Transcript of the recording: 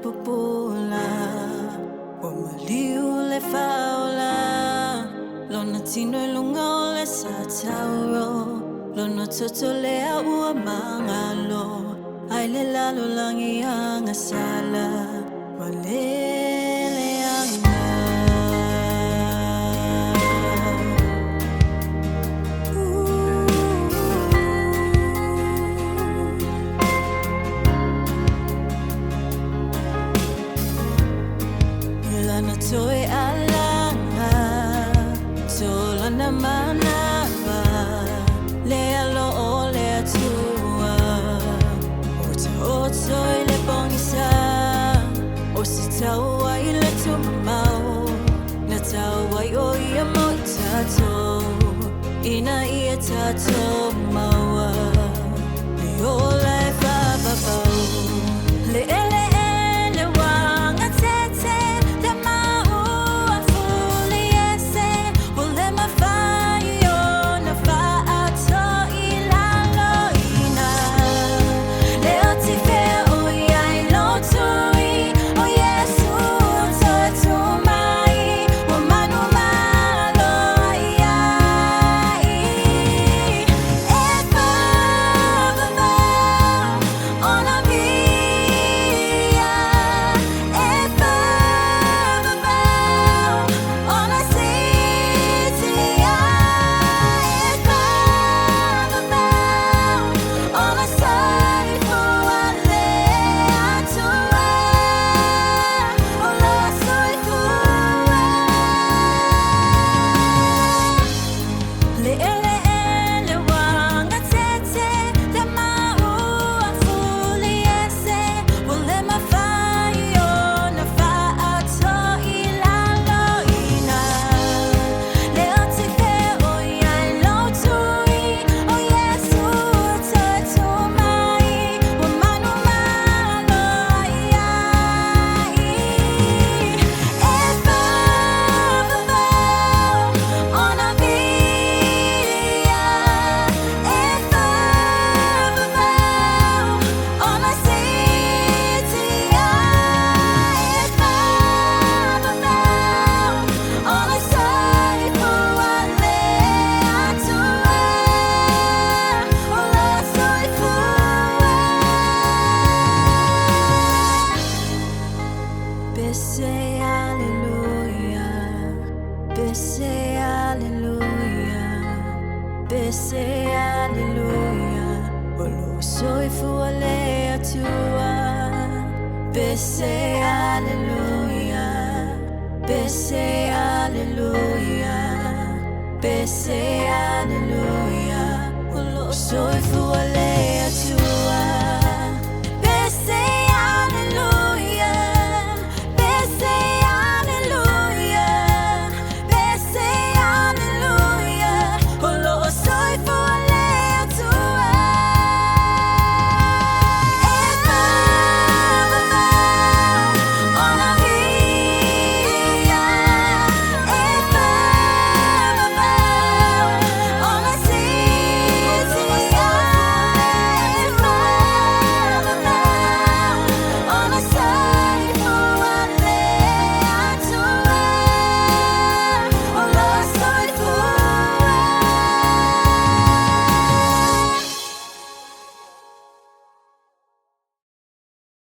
pupula o maliu le faula lona tino lunga o le satauro lona toto le ua mangalo ai le lalo langi anga sala malele anga lana toe alanga solana manava le alo o le atua oto i le bongisa o se taua i le tumamau na taua i o ia mo i tato ina ia tato maua le o le whababau le ele Say hallelujah, say hallelujah, say hallelujah. Olo soy fuale atua. Say hallelujah, say hallelujah, say hallelujah. Olo soy